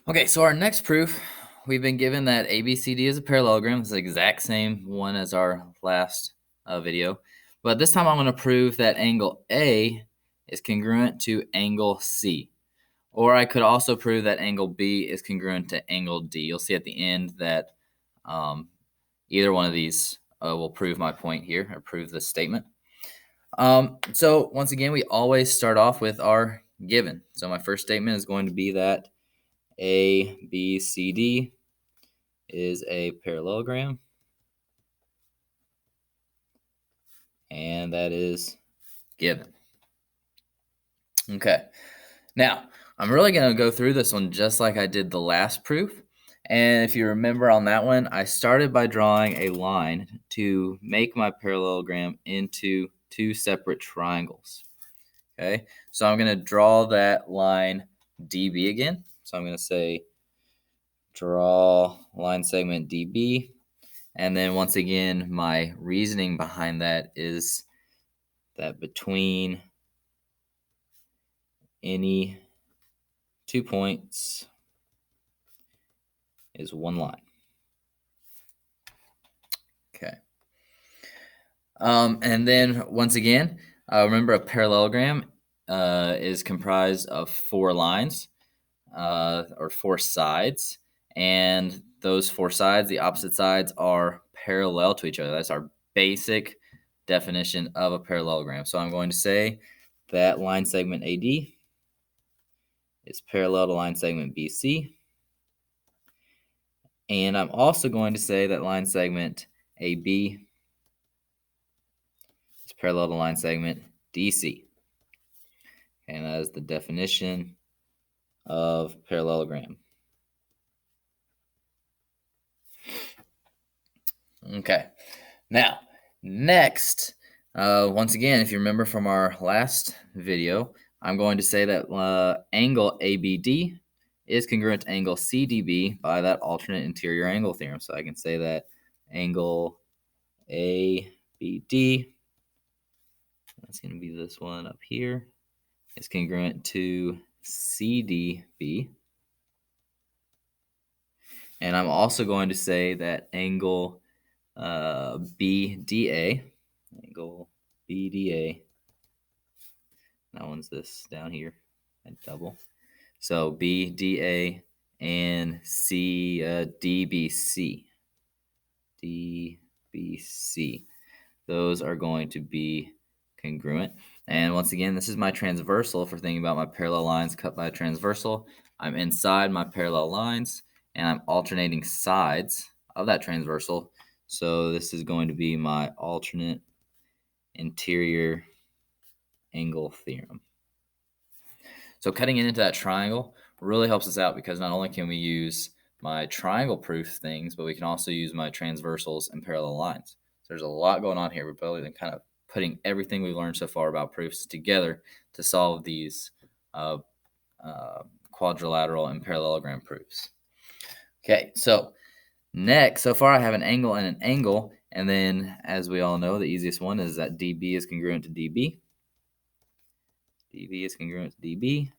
Okay, so our next proof, we've been given that ABCD is a parallelogram. It's the exact same one as our last video. But this time I'm going to prove that angle A is congruent to angle C. Or I could also prove that angle B is congruent to angle D. You'll see at the end that either one of these will prove my point here, or prove this statement. So once again, we always start off with our given. So my first statement is going to be that ABCD is a parallelogram, and that is given. Okay, now I'm really going to go through this one just like I did the last proof. And if you remember on that one, I started by drawing a line to make my parallelogram into two separate triangles. Okay, so I'm going to draw that line DB again. So I'm going to say draw line segment DB. And then once again, my reasoning behind that is that between any 2 points is one line. Okay. And then once again, remember a parallelogram is comprised of 4 lines or 4 sides. And those 4 sides, the opposite sides, are parallel to each other. That's our basic definition of a parallelogram. So I'm going to say that line segment AD is parallel to line segment BC. And I'm also going to say that line segment AB is parallel to line segment DC. And that is the definition of parallelogram. Okay. Now, next, once again, if you remember from our last video, I'm going to say that angle ABD is congruent to angle CDB by that alternate interior angle theorem. So I can say that angle ABD, that's going to be this one up here, is congruent to CDB. And I'm also going to say that angle BDA, angle BDA, that one's this down here, I double. So BDA and DBC. DBC. Those are going to be congruent. And once again, this is my transversal. If we're thinking about my parallel lines cut by a transversal, I'm inside my parallel lines, and I'm alternating sides of that transversal. So this is going to be my alternate interior angle theorem. So cutting it into that triangle really helps us out because not only can we use my triangle proof things, but we can also use my transversals and parallel lines. So there's a lot going on here. We're building kind of putting everything we've learned so far about proofs together to solve these quadrilateral and parallelogram proofs. Okay, so next, so far I have an angle and an angle, and then as we all know, the easiest one is that DB is congruent to DB. DB is congruent to DB,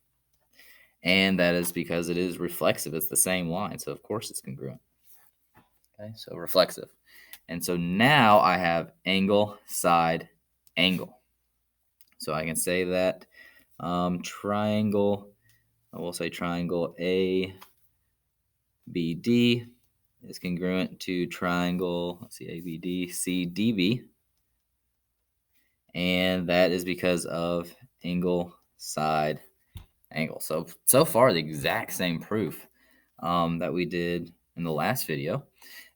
and that is because it is reflexive. It's the same line, so of course it's congruent. Okay, so reflexive. And so now I have angle, side, angle. So I can say that triangle, I will say triangle ABD is congruent to triangle, let's see, ABD, CDB. And that is because of angle, side, angle. So far, the exact same proof that we did in the last video.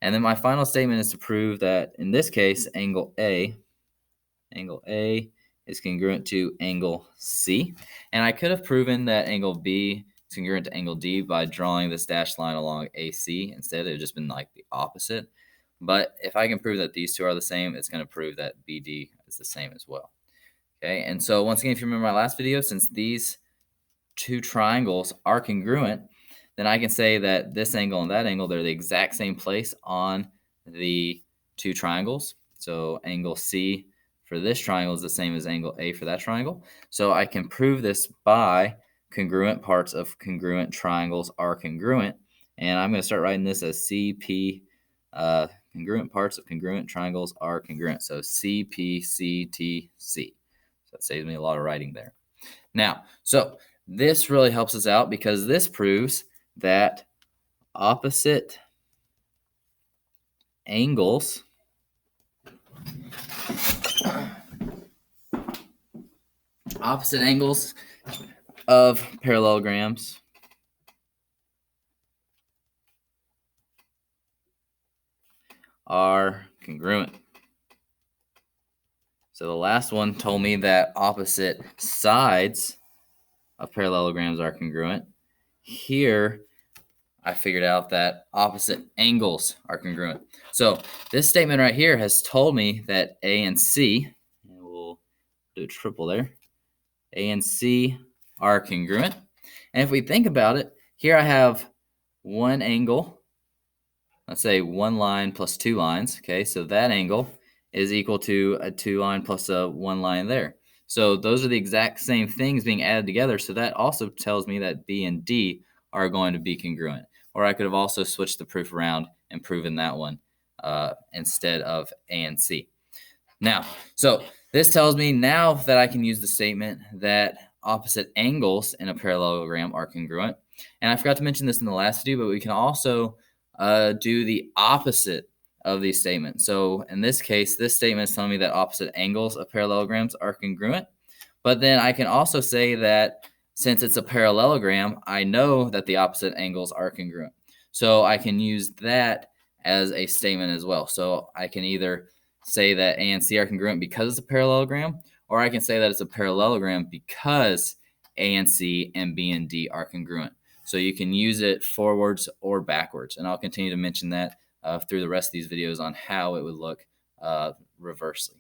And then my final statement is to prove that in this case, angle A is congruent to angle C. And I could have proven that angle B is congruent to angle D by drawing this dashed line along AC. Instead, it would have just been like the opposite. But if I can prove that these two are the same, it's going to prove that BD is the same as well. Okay, and so once again, if you remember my last video, since these two triangles are congruent, then I can say that this angle and that angle, they're the exact same place on the two triangles. So angle C for this triangle is the same as angle A for that triangle. So I can prove this by congruent parts of congruent triangles are congruent. And I'm going to start writing this as CP. Congruent parts of congruent triangles are congruent. So CPCTC. So that saves me a lot of writing there. Now, so this really helps us out because this proves that opposite angles of parallelograms are congruent. So the last one told me that opposite sides of parallelograms are congruent. Here, I figured out that opposite angles are congruent. So this statement right here has told me that A and C, and we'll do a triple there, A and C are congruent. And if we think about it, here I have one angle, let's say one line plus two lines, okay? So that angle is equal to a two line plus a one line there. So those are the exact same things being added together. So that also tells me that B and D are going to be congruent. Or I could have also switched the proof around and proven that one instead of A and C. Now, so this tells me now that I can use the statement that opposite angles in a parallelogram are congruent. And I forgot to mention this in the last video, but we can also do the opposite of these statements. So in this case, this statement is telling me that opposite angles of parallelograms are congruent. But then I can also say that since it's a parallelogram, I know that the opposite angles are congruent. So I can use that as a statement as well. So I can either say that A and C are congruent because it's a parallelogram, or I can say that it's a parallelogram because A and C and B and D are congruent. So you can use it forwards or backwards, and I'll continue to mention that through the rest of these videos on how it would look reversely.